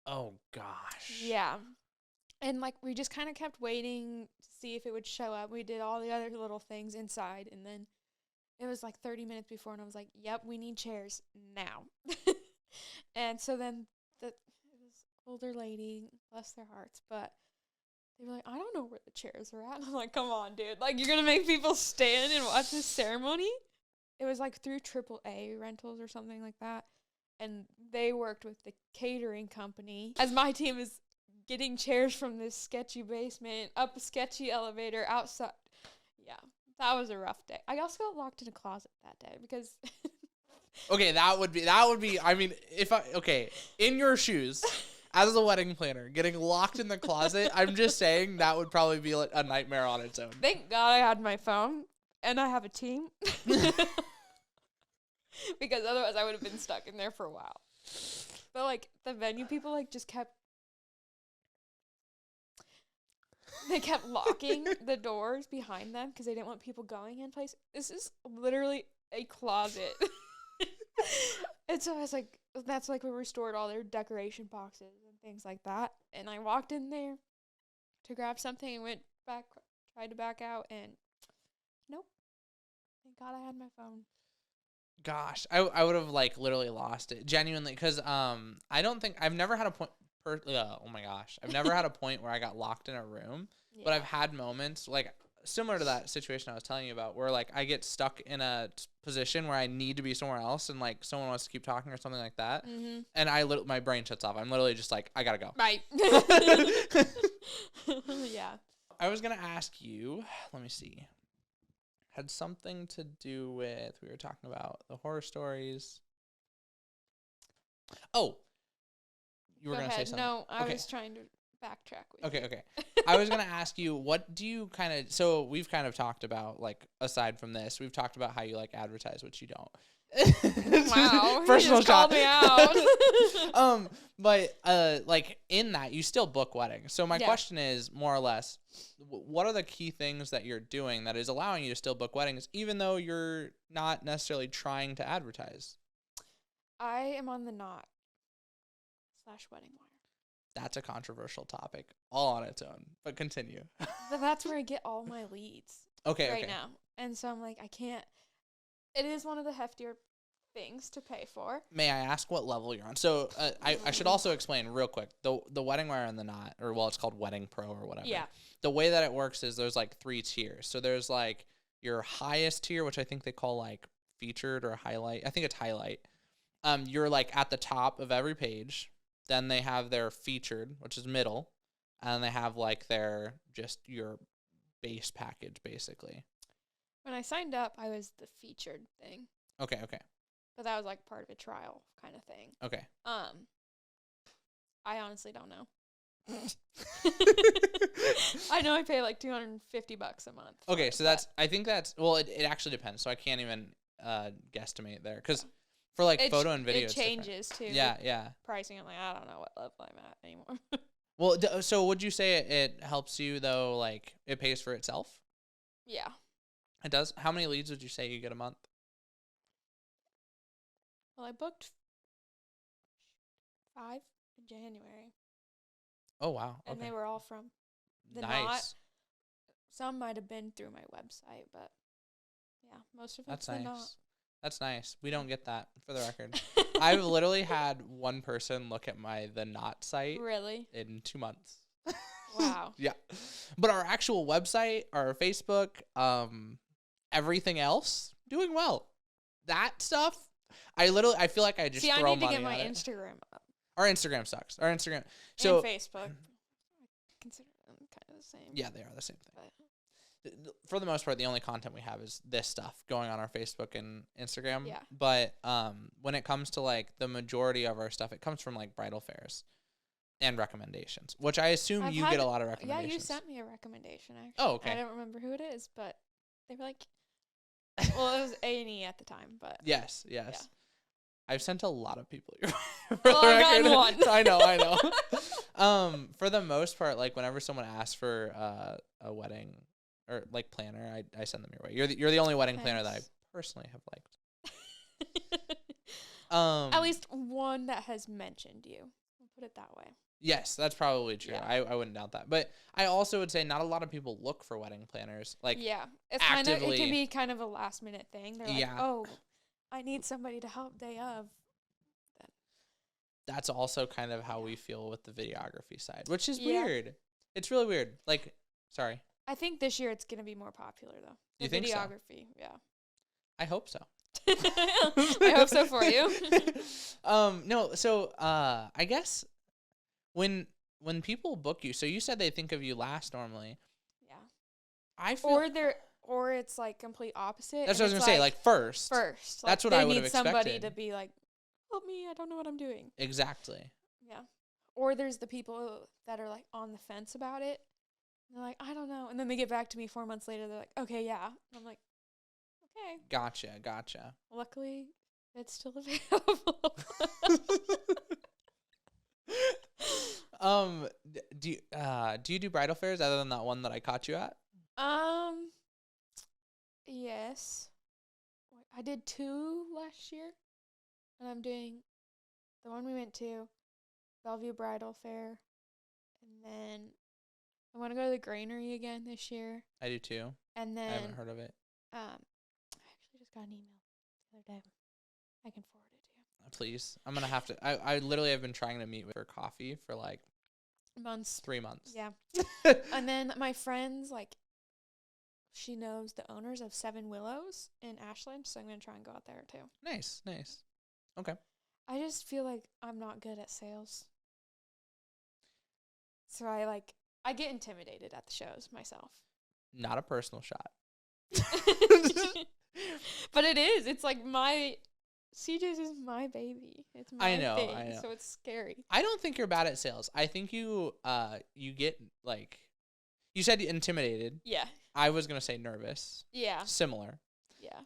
Oh gosh. Yeah. And like we just kind of kept waiting to see if it would show up. We did all the other little things inside, and then it was like 30 minutes before, and I was like, "Yep, we need chairs now." And so then it was older lady, bless their hearts, but they were like, "I don't know where the chairs are at." And I'm like, "Come on, dude! Like, you're gonna make people stand and watch this ceremony?" It was like through AAA rentals or something like that, and they worked with the catering company. As my team is getting chairs from this sketchy basement, up a sketchy elevator, outside. Yeah, that was a rough day. I also got locked in a closet that day because... Okay, that would be, I mean, in your shoes, as a wedding planner, getting locked in the closet, I'm just saying that would probably be a nightmare on its own. Thank God I had my phone, and I have a team. Because otherwise I would have been stuck in there for a while. But, like, the venue people, like, just kept... They kept locking the doors behind them because they didn't want people going in place. This is literally a closet. And so I was like, that's like where we stored all their decoration boxes and things like that. And I walked in there to grab something and went back, tried to back out, and nope. Thank God I had my phone. Gosh, I would have like literally lost it genuinely because I don't think I've never had a point. Oh my gosh, I've never had a point where I got locked in a room, but I've had moments like similar to that situation I was telling you about where like I get stuck in a position where I need to be somewhere else and like someone wants to keep talking or something like that, and my brain shuts off. I'm literally just like, I gotta go. Right. Yeah. I was gonna ask you. Let me see. Had something to do with, we were talking about the horror stories. Oh, you were going to say something. No, I was trying to backtrack with you. Okay. I was going to ask you, what do you so we've kind of talked about, like, aside from this, we've talked about how you, like, advertise, which you don't. Wow. Personal shot. Called me out. But like in that you still book weddings. So my question is more or less, what are the key things that you're doing that is allowing you to still book weddings even though you're not necessarily trying to advertise? I am on the Knot/Wedding Wire. That's a controversial topic all on its own, but continue. But that's where I get all my leads. Okay. Now. And so I'm like, I can't. It is one of the heftier things to pay for. May I ask what level you're on? So I should also explain real quick. The Wedding Wire and the Knot, or well, it's called Wedding Pro or whatever. Yeah. The way that it works is there's like 3 tiers. So there's like your highest tier, which I think they call like featured or highlight. I think it's highlight. You're like at the top of every page. Then they have their featured, which is middle, and they have like their just your base package basically. When I signed up, I was the featured thing. Okay. But that was like part of a trial kind of thing. Okay. I honestly don't know. I know I pay like $250 a month. Okay, so I think that's it actually depends. So I can't even guesstimate there because for like photo and video, it changes too. Yeah. Pricing, I'm like, I don't know what level I'm at anymore. Well, so would you say it helps you though? Like it pays for itself? Yeah. It does. How many leads would you say you get a month? Well, I booked 5 in January. Oh wow. and Okay. they were all from the knot. Nice. Some might have been through my website, but yeah, most of it's That's the knot. nice. That's nice. We don't get that, for the record. I've literally had one person look at the Knot site Really? in 2 months. Wow. Yeah. But our actual website, our Facebook, everything else, doing well. That stuff, I feel like I just See, I throw need to money get my at it. Instagram up. Our Instagram sucks. Our Instagram. And So Facebook. I consider them kind of the same. yeah, they are the same thing. But For the most part, the only content we have is this stuff going on our Facebook and Instagram. Yeah. But when it comes to like the majority of our stuff, it comes from like bridal fairs and recommendations, which I assume I've you had- get a lot of yeah, recommendations. you sent me a recommendation actually. Oh, okay. I don't remember who it is, but they were like, well, it was A&E at the time, but Yes. Yeah. I've sent a lot of people your for Well, the I've gotten record. one. I know. For the most part, like whenever someone asks for a wedding or like planner, I send them your way. You're the only wedding planner that I Thanks. personally have liked. At least one that has mentioned you. I'll put it that way. Yes, that's probably true. Yeah. I wouldn't doubt that. But I also would say not a lot of people look for wedding planners. Like Yeah, it's kind of it actively- can be kind of a last minute thing. They're like, Yeah. oh, I need somebody to help day of. that's also kind of how we feel with the videography side, which is Yeah. weird. It's really weird. Like, sorry. I think this year it's gonna be more popular though. The You think so? videography, yeah. I hope so. I hope so for you. No, so I guess when people book you, so you said they think of you last normally. Yeah. I feel Or it's like complete opposite. that's and what I was it's gonna say, like first. first. That's what they I would need have somebody expected. to be like, help me, I don't know what I'm doing. Exactly. Yeah. Or there's the people that are like on the fence about it. They're like, I don't know. And then they get back to me 4 months later. They're like, okay, yeah. And I'm like, okay. Gotcha. Luckily, it's still available. Do you do bridal fairs other than that one that I caught you at? Yes. I did 2 last year. And I'm doing the one we went to, Bellevue Bridal Fair. And then I want to go to the Granary again this year. I do too. And I then haven't heard of it. I actually just got an email the other day. I can forward it to you. Please. I'm gonna have to I literally have been trying to meet with her coffee for like Months. 3 months. Yeah. And then my friends, like, she knows the owners of Seven Willows in Ashland, so I'm going to try and go out there too. Nice. Okay. I just feel like I'm not good at sales. So I get intimidated at the shows myself. Not a personal shot. But it is. It's like CJ's is my baby. It's my I know. thing, so it's scary. I don't think you're bad at sales. I think you get like you said intimidated. Yeah. I was gonna say nervous. Yeah. Similar. Yeah.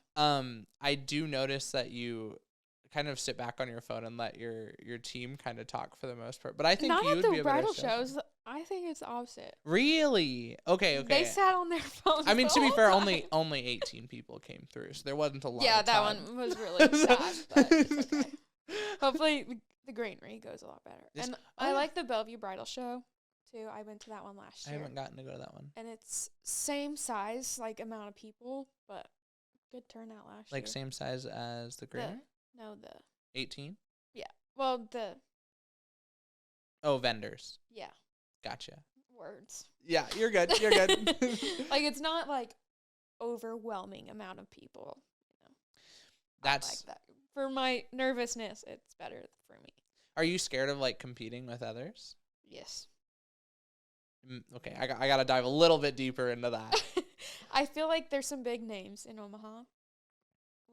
I do notice that you kind of sit back on your phone and let your team kind of talk for the most part. But I think Not you at would the be a better bridal salesman. shows. I think it's the opposite. Really? Okay. They sat on their phones. I mean, the to be whole fair, time. only 18 people came through, so there wasn't a lot. Yeah, of that time. one was really sad, but it's okay. Hopefully, the Granary goes a lot better. Yes. And Oh, I yeah. like the Bellevue Bridal Show, too. I went to that one last I year. haven't gotten to go to that one. And it's same size, like, amount of people, but good turnout last year. Like same size as the Granary? No, 18? well, Oh, vendors. yeah, Gotcha. words. Yeah, you're good. You're good. Like, it's not, like, overwhelming amount of people. You know. That's. I like that. For my nervousness, it's better for me. Are you scared of like competing with others? Yes. Okay, I gotta dive a little bit deeper into that. I feel like there's some big names in Omaha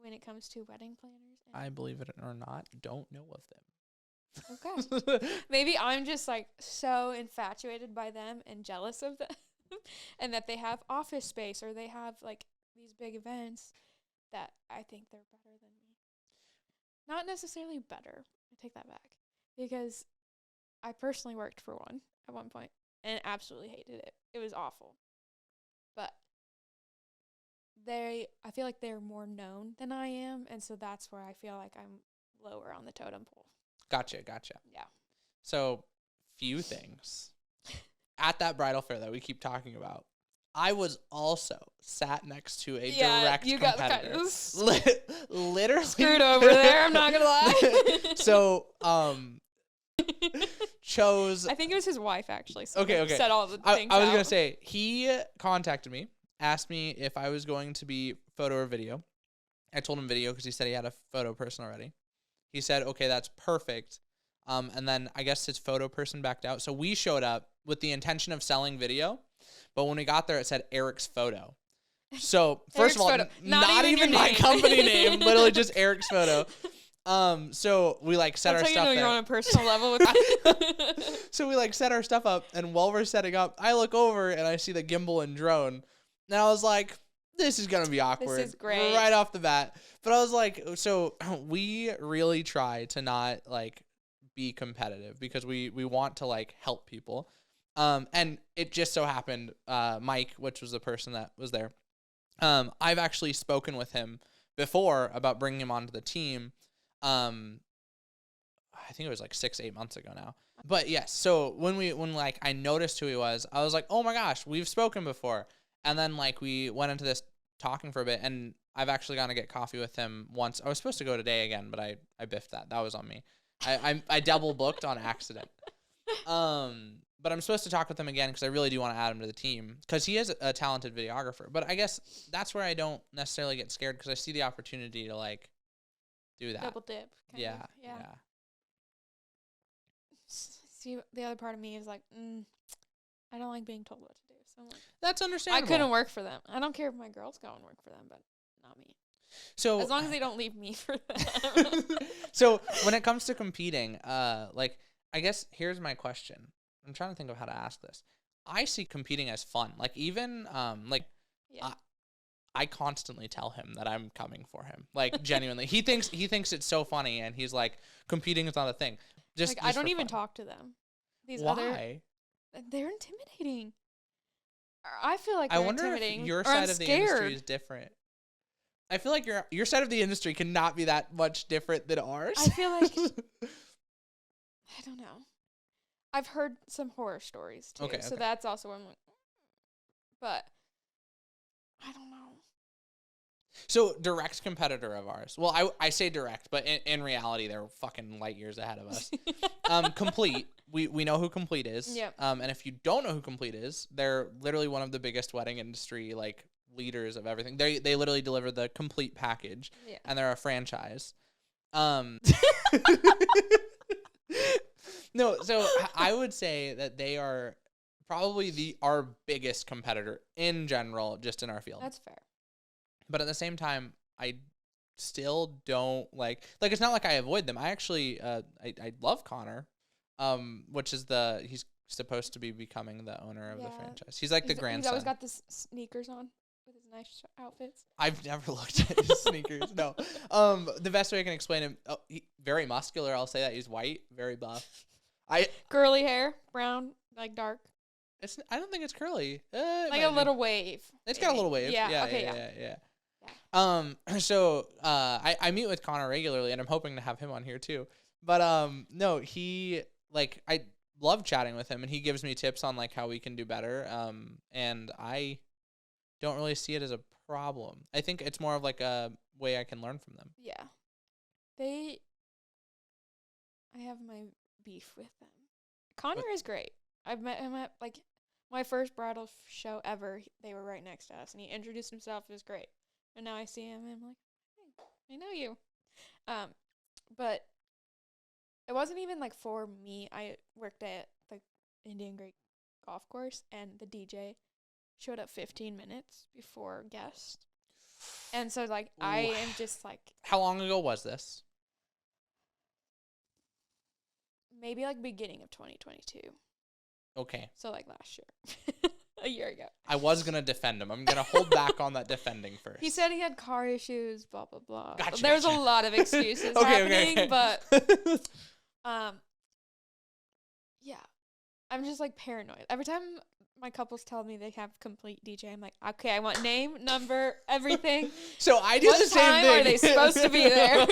when it comes to wedding planners. I believe it or not, don't know of Okay. them. Maybe I'm just like so infatuated by them and jealous of them and that they have office space or they have like these big events that I think they're better than me. Not necessarily better. I take that back because I personally worked for one at one point and absolutely hated it. It was awful. But I feel like they're more known than I am, and so that's where I feel like I'm lower on the totem pole. Gotcha. Yeah. So, few things. at that bridal fair that we keep talking about, I was also sat next to a Yeah, direct you got competitor. kind of Literally screwed over there. I'm not gonna lie. So, chose. I think it was his wife actually. So Okay, they okay. Said all the things. I was gonna out. say he contacted me, asked me if I was going to be photo or video. I told him video because he said he had a photo person already. He said, "Okay, that's perfect." And then I guess his photo person backed out, so we showed up with the intention of selling video, but when we got there, it said Eric's photo. So first of all, Eric's photo. not even my name. company name, literally just Eric's photo. So we like set That's our how stuff you know there. you're on a personal level with. So we like set our stuff up, and while we're setting up, I look over and I see the gimbal and drone. And I was like, this is gonna be awkward. is great. Right off the bat. But I was like, so we really try to not like be competitive because we want to like help people. And it just so happened, Mike, which was the person that was there, I've actually spoken with him before about bringing him onto the team. I think it was like 6-8 months ago now. But yes, so when like I noticed who he was, I was like, oh my gosh, we've spoken before. And then like we went into this talking for a bit, and I've actually gone to get coffee with him once. I was supposed to go today again, but I biffed that. That was on me. I double booked on accident. But I'm supposed to talk with him again because I really do want to add him to the team because he is a talented videographer. But I guess that's where I don't necessarily get scared because I see the opportunity to like do that. Double dip. kind Yeah, of, yeah. See, the other part of me is like, I don't like being told what to do. So I'm like, That's I understandable. couldn't work for them. I don't care if my girls go and work for them, but not me. So As long as they don't leave me for them. so when it comes to competing, like I guess here's my question. I'm trying to think of how to ask this. I see competing as fun. Like even like Yeah. I constantly tell him that I'm coming for him. Like genuinely. He thinks it's so funny and he's like competing is not a thing. Just I don't for even fun. talk to them. These Why? they're intimidating. I feel like I they're wonder intimidating. if your or side I'm of the scared. industry is different. I feel like your side of the industry cannot be that much different than ours. I feel like I don't know. I've heard some horror stories too, Okay, so okay. that's also one. But I don't know. So direct competitor of ours. Well, I say direct, but in reality, they're fucking light years ahead of us. Complete. We know who Complete is. Yep. And if you don't know who Complete is, they're literally one of the biggest wedding industry like leaders of everything. They literally deliver the complete package, Yeah. and they're a franchise. No, so I would say that they are probably our biggest competitor in general, just in our field. That's fair. But at the same time, I still don't like it's not like I avoid them. I actually I love Connor, which is he's supposed to be becoming the owner of the Yeah. franchise. He's like the He's grandson. always got the sneakers on with his nice outfits. I've never looked at his sneakers. No. The best way I can explain him, very muscular. I'll say that he's white, very buff. Curly hair, brown, like dark, I don't think it's curly. like a little wave. It's got a little wave. Yeah. Yeah. Okay. Yeah. Yeah. So I meet with Connor regularly, and I'm hoping to have him on here too. But no, he I love chatting with him, and he gives me tips on like how we can do better. And I don't really see it as a problem. I think it's more of like a way I can learn from them. Yeah. I have my beef with them. Connor is great. I've met him at like my first bridal show ever. They were right next to us, and he introduced himself. It was great. And now I see him, and I'm like, hey, I know you. But it wasn't even like for me. I worked at the Indian Great Golf Course, and the DJ showed up 15 minutes before guests. And so like I am just like How long ago was this? maybe like beginning of 2022. Okay. So like last year. A year ago. I was going to defend him. I'm going to hold back on that defending first. He said he had car issues, blah blah blah. Gotcha, There's gotcha. a lot of excuses Okay. happening, but yeah. I'm just like paranoid. Every time my couples tell me they have complete DJ, I'm like, okay, I want name, number, everything. So I do What the same time thing. are they supposed to be there?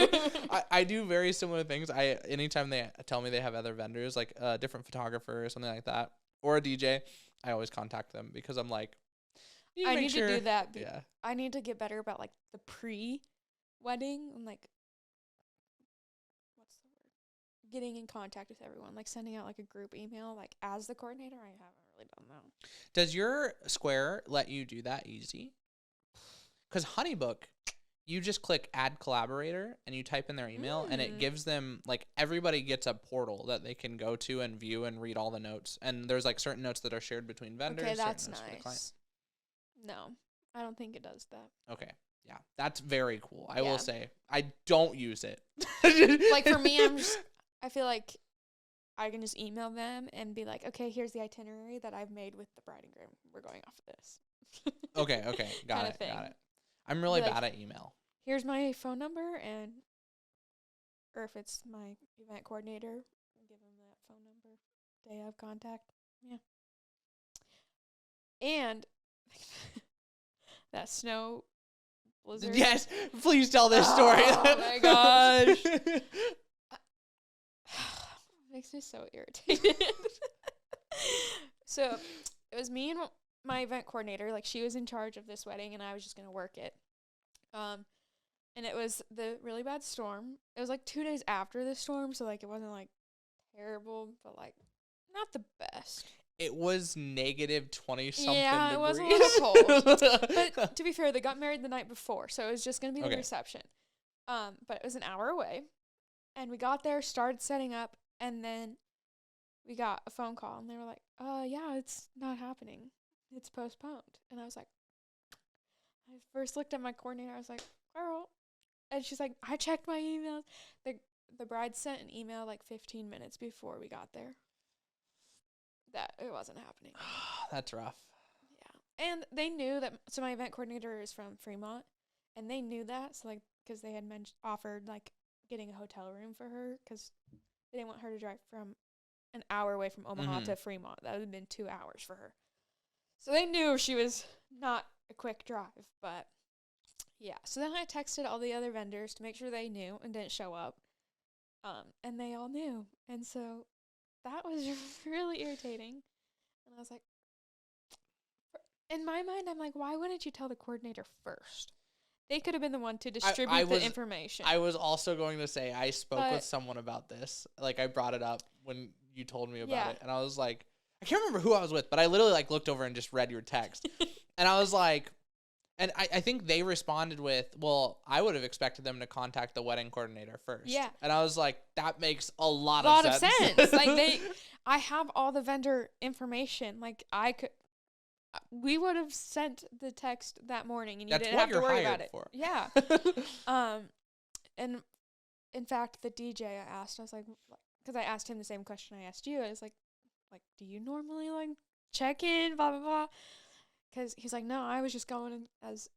I do very similar things. Anytime they tell me they have other vendors, like a different photographer or something like that, or a DJ, I always contact them because I'm like, I need to do that. Yeah. I need to get better about like the pre-wedding and like what's the word? Getting in contact with everyone, like sending out like a group email. Like as the coordinator, I haven't really done that. Does your Square let you do that easy? Because Honeybook, you just click add collaborator and you type in their email and it gives them, like, everybody gets a portal that they can go to and view and read all the notes. And there's like certain notes that are shared between vendors. Okay, that's certain notes for the client. nice. No, I don't think it does that. Okay. Yeah, that's very cool. I Yeah. will say I don't use it. Like for me, I feel like I can just email them and be like, okay, here's the itinerary that I've made with the bride and groom. We're going off of this. Okay, got Kinda it, thing. got it. I'm really Like, bad at email. Here's my phone number, or if it's my event coordinator, give them that phone number, day of contact. Yeah. And that snow blizzard. Yes, please tell this story. Oh my gosh. Makes me so irritated. So it was me and my event coordinator. Like she was in charge of this wedding, and I was just gonna work it. And it was the really bad storm. It was like 2 days after the storm, so like it wasn't like terrible, but like not the best. It was negative 20-something Yeah, it was a degrees. little cold. But to be fair, they got married the night before, so it was just gonna be the Okay. reception. But it was an hour away, and we got there, started setting up, and then we got a phone call, and they were like, yeah, it's not happening. It's postponed." And I was like, I first looked at my coordinator, I was like, "Girl," and she's like, "I checked my emails." The bride sent an email like 15 minutes before we got there that it wasn't happening. That's rough. Yeah. And they knew that, so my event coordinator is from Fremont, and they knew that, so like, because they had offered like getting a hotel room for her, because they didn't want her to drive from an hour away from Omaha to Fremont. That would have been 2 hours for her. So they knew she was not a quick drive, but yeah. So then I texted all the other vendors to make sure they knew and didn't show up. And they all knew. And so that was really irritating. And I was like, in my mind, I'm like, why wouldn't you tell the coordinator first? They could have been the one to distribute the information. I was also going to say, I spoke But- with someone about this. Like, I brought it up when you told me about Yeah. it. And I was like, I can't remember who I was with, but I literally, like, looked over and just read your text. And I was like, and I think they responded with, well, I would have expected them to contact the wedding coordinator first. Yeah. And I was like, that makes a lot of of sense. Like I have all the vendor information. Like we would have sent the text that morning, and you That's didn't what have to you're worry hired about it. for. Yeah. And in fact, the DJ I asked, I was like, because I asked him the same question I asked you. I was like, do you normally like check in, blah blah blah? Because he's like, no, I was just going as,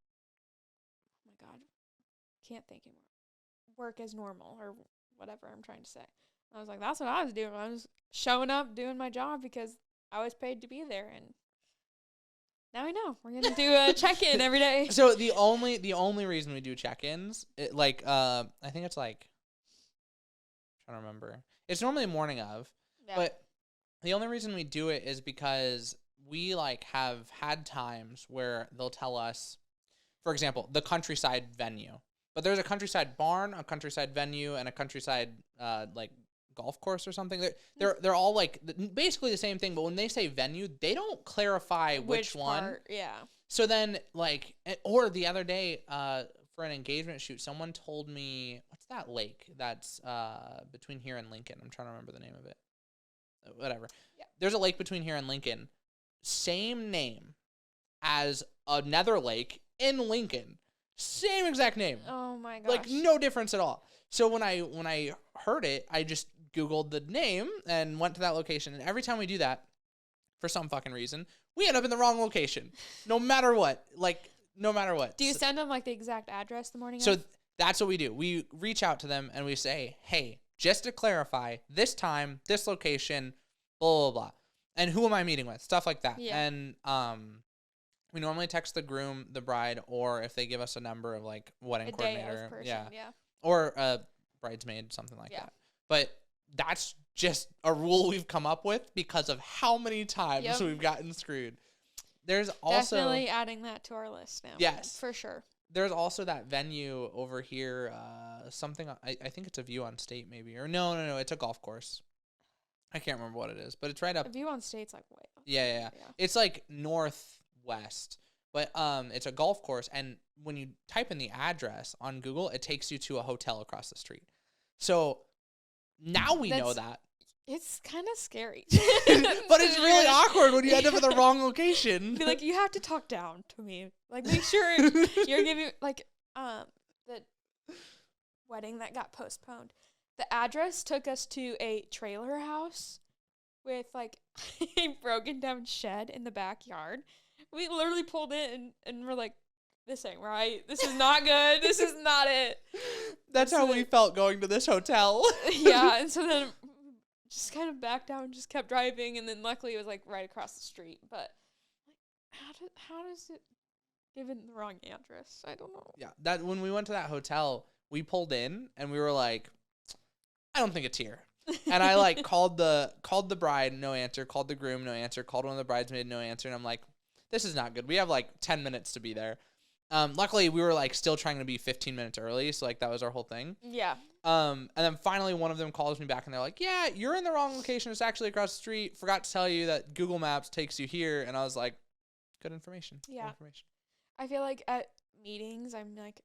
oh my god, can't think anymore. Work as normal or whatever I'm trying to say. I was like, that's what I was doing. I was showing up, doing my job because I was paid to be there, and now I know we're gonna do a check-in every day. So the only reason we do check-ins, I think it's like, I'm trying to remember. It's normally morning of, Yeah. but the only reason we do it is because we like have had times where they'll tell us, for example, the countryside venue. But there's a countryside barn, a countryside venue, and a countryside like golf course or something. They're all like basically the same thing. But when they say venue, they don't clarify which one. Part, yeah. So then, like, or the other day, for an engagement shoot, someone told me, what's that lake that's between here and Lincoln? I'm trying to remember the name of it. Whatever. Yeah. There's a lake between here and Lincoln. Same name as another lake in Lincoln. Same exact name. Oh my gosh. Like, no difference at all. So when I heard it, I just Googled the name and went to that location. And every time we do that, for some fucking reason, we end up in the wrong location. No matter what. Like, no matter what. Do you send them like the exact address the morning So of? that's what we do. We reach out to them and we say, hey, just to clarify, this time, this location, blah, blah, blah. And who am I meeting with? Stuff like that. Yeah. And we normally text the groom, the bride, or if they give us a number of like wedding A day coordinator. of person, Yeah. yeah. Or a bridesmaid, something like Yeah. that. But that's just a rule we've come up with because of how many times Yep. we've gotten screwed. There's also Definitely adding that to our list now. Yes. For sure. there's also that venue over here, something I think it's a View on State maybe, or no, it's a golf course. I can't remember what it is, but it's right up. A View on State's like way up. Yeah. Yeah. It's like northwest, but it's a golf course, and when you type in the address on Google, it takes you to a hotel across the street. So now we know that. It's kind of scary. But it's really awkward when you end up in the wrong location. Be like, you have to talk down to me. Like, make sure you're giving, like, the wedding that got postponed. The address took us to a trailer house with, like, a broken down shed in the backyard. We literally pulled in and we're like, this ain't right. This is not good. This is not it. That's how we felt going to this hotel. Yeah, and so then just kind of backed out and just kept driving, and then luckily it was like right across the street. But like, how does it give it the wrong address? I don't know. Yeah, that when we went to that hotel, we pulled in and we were like, I don't think it's here. And I like called the bride, no answer, called the groom, no answer, called one of the bridesmaids, no answer, and I'm like, this is not good. We have like 10 minutes to be there. Luckily we were like still trying to be 15 minutes early, so like that was our whole thing. Yeah. And then finally one of them calls me back and they're like, yeah, you're in the wrong location. It's actually across the street. Forgot to tell you that Google Maps takes you here. And I was like, good information. Yeah. Good information. I feel like at meetings, I'm like,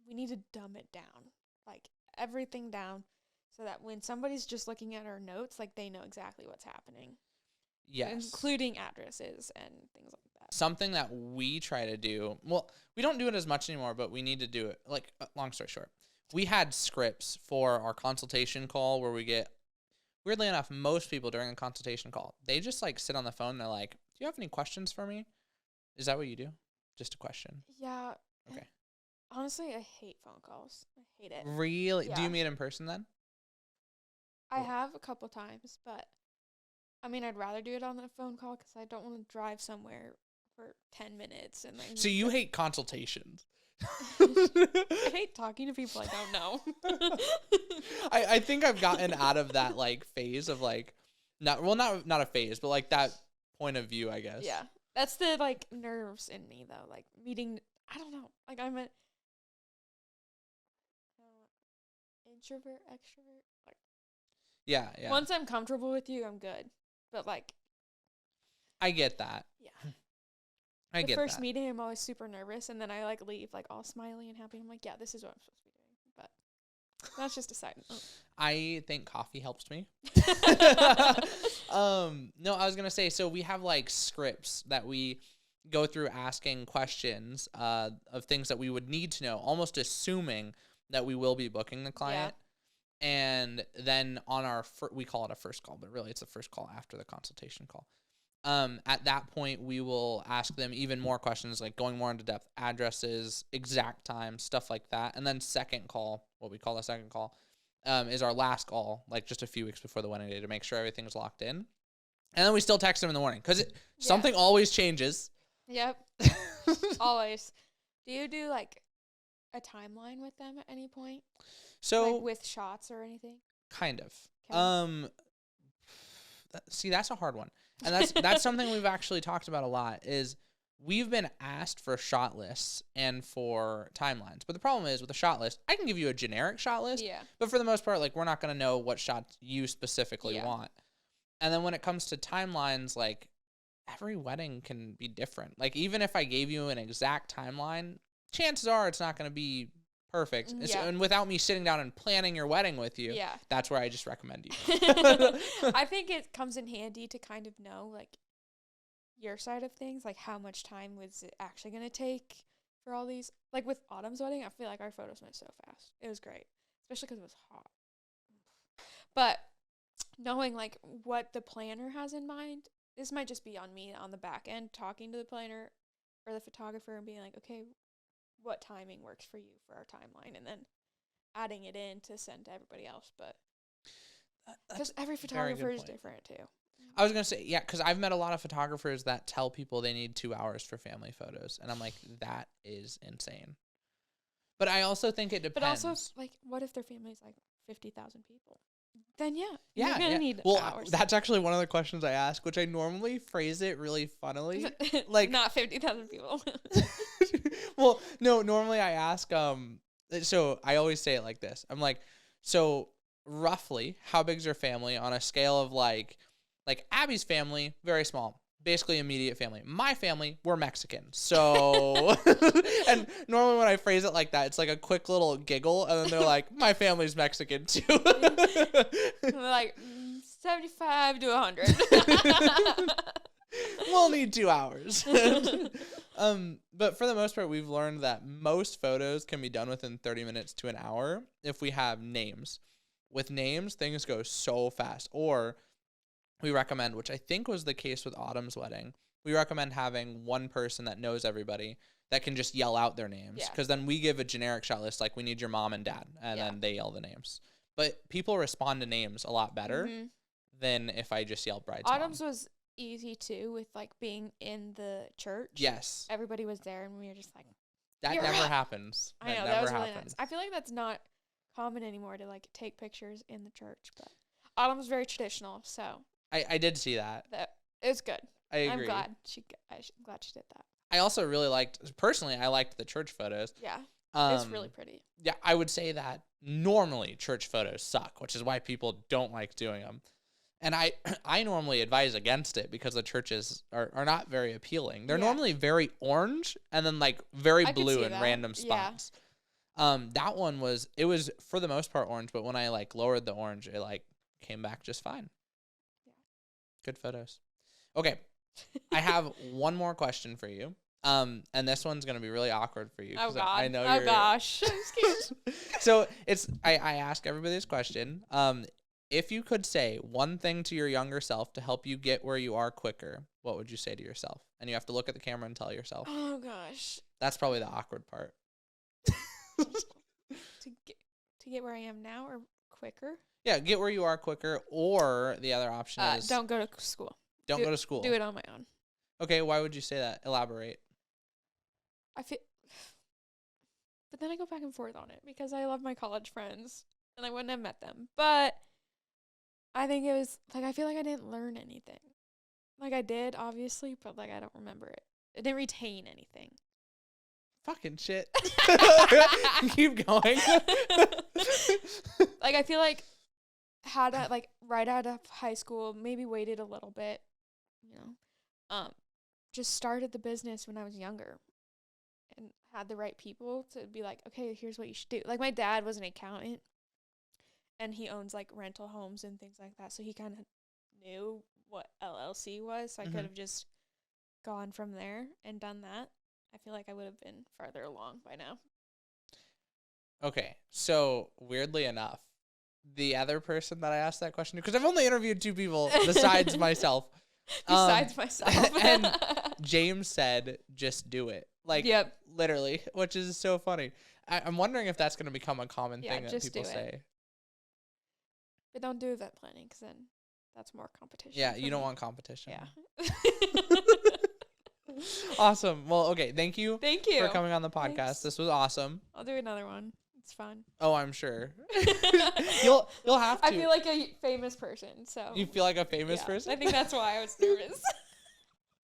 we need to dumb it down, like everything down, so that when somebody's just looking at our notes, like they know exactly what's happening. Yes. Including addresses and things like that. Something that we try to do, well, we don't do it as much anymore, but we need to do it. Like, long story short, we had scripts for our consultation call where we get, weirdly enough, most people during a consultation call, they just like sit on the phone and they're like, do you have any questions for me? Is that what you do? Just a question? Yeah. Okay. Honestly, I hate phone calls. I hate it. Really? Do Yeah. you meet in person then? I have a couple times, but I mean, I'd rather do it on the phone call because I don't want to drive somewhere for 10 minutes and then. So you hate consultations. I hate talking to people I don't know. I think I've gotten out of that like phase of like not a phase, but like that point of view, I guess. Yeah. That's the like nerves in me though. Like meeting, I don't know. Like I'm an introvert, extrovert. Like Yeah. once I'm comfortable with you, I'm good. But like I get that. yeah. I The get first that. meeting I'm always super nervous and then I like leave like all smiley and happy. I'm like, yeah, this is what I'm supposed to be doing. But that's just a side note. I think coffee helps me. No, I was gonna say, so we have like scripts that we go through asking questions of things that we would need to know, almost assuming that we will be booking the client. And then on our we call it a first call, but really it's the first call after the consultation call. At that point, we will ask them even more questions, like going more into depth, addresses, exact time, stuff like that. And then second call, what we call a second call, is our last call, like just a few weeks before the wedding day to make sure everything's locked in. And then we still text them in the morning because something always changes. Yep. Always. Do you do like a timeline with them at any point? So like with shots or anything? kind of. 'Kay. See, that's a hard one. And that's something we've actually talked about a lot is we've been asked for shot lists and for timelines. But the problem is with a shot list, I can give you a generic shot list, Yeah. but for the most part, like we're not going to know what shots you specifically Yeah. want. And then when it comes to timelines, like every wedding can be different. Like even if I gave you an exact timeline, chances are it's not going to be perfect. Yeah. And without me sitting down and planning your wedding with you, Yeah. that's where I just recommend you. I think it comes in handy to kind of know like your side of things, like how much time was it actually going to take for all these. Like with Autumn's wedding, I feel like our photos went so fast. It was great, especially because it was hot. But knowing like what the planner has in mind, this might just be on me on the back end talking to the planner or the photographer and being like, okay, what timing works for you for our timeline, and then adding it in to send to everybody else. But because every photographer is different too. I was going to say, yeah, because I've met a lot of photographers that tell people they need 2 hours for family photos. And I'm like, that is insane. But I also think it depends. But also, like, what if their family's like 50,000 people? then yeah, Yeah, you're gonna yeah. need Well, hours. that's actually one of the questions I ask, which I normally phrase it really funnily. Like, not 50,000 people. well, no, normally I ask, so I always say it like this. I'm like, so roughly, how big's your family on a scale of like Abby's family, very small, basically immediate family. My family, we're Mexican. So, and normally when I phrase it like that, it's like a quick little giggle, and then they're like, my family's Mexican too. Like 75 to 100. We'll need 2 hours. But for the most part, we've learned that most photos can be done within 30 minutes to an hour if we have names. With names, things go so fast. Or we recommend, which I think was the case with Autumn's wedding, we recommend having one person that knows everybody that can just yell out their names. Yeah. Because then we give a generic shot list, like we need your mom and dad, and then they yell the names. But people respond to names a lot better than if I just yell bride's Autumn's mom. was easy too, with like being in the church. Yes. Everybody was there, and we were just like, That You're never up. happens. I know, never that was really happens. nice. I feel like that's not common anymore to like take pictures in the church, but Autumn was very traditional, so I did see that. it was good. I agree. I'm glad I'm glad she did that. I also really personally, I liked the church photos. Yeah, it's really pretty. Yeah, I would say that normally church photos suck, which is why people don't like doing them. And I normally advise against it because the churches are not very appealing. They're normally very orange and then like very blue in random spots. That one was for the most part orange, but when I like lowered the orange, it like came back just fine. Yeah. Good photos. Okay. I have one more question for you. And this one's gonna be really awkward for you. Oh God! I know oh gosh! I'm scared. So I ask everybody this question. If you could say one thing to your younger self to help you get where you are quicker, what would you say to yourself? And you have to look at the camera and tell yourself. Oh gosh! That's probably the awkward part. to get where I am now or quicker? Yeah, get where you are quicker, or the other option is don't go to school. Don't go to school. Do it on my own. Okay, why would you say that? Elaborate. I feel, but then I go back and forth on it because I love my college friends and I wouldn't have met them. But I think it was like I feel like I didn't learn anything. Like I did, obviously, but like I don't remember it. I didn't retain anything. Fucking shit. Keep going. Like I feel like had I like right out of high school, maybe waited a little bit, just started the business when I was younger and had the right people to be like, okay, here's what you should do. Like my dad was an accountant and he owns like rental homes and things like that. So he kind of knew what LLC was. So I could have just gone from there and done that. I feel like I would have been farther along by now. Okay, so weirdly enough, the other person that I asked that question to, because I've only interviewed 2 people besides myself. Besides myself. And James said, just do it. Like, literally, which is so funny. I'm wondering if that's going to become a common thing that people say. But don't do event planning, because then that's more competition. Yeah, you don't want competition. Yeah. Awesome. Well, okay, thank you. Thank you for coming on the podcast. Thanks. This was awesome. I'll do another one. It's fun. Oh, I'm sure. You'll have to. I feel like a famous person, so. You feel like a famous person? I think that's why I was nervous.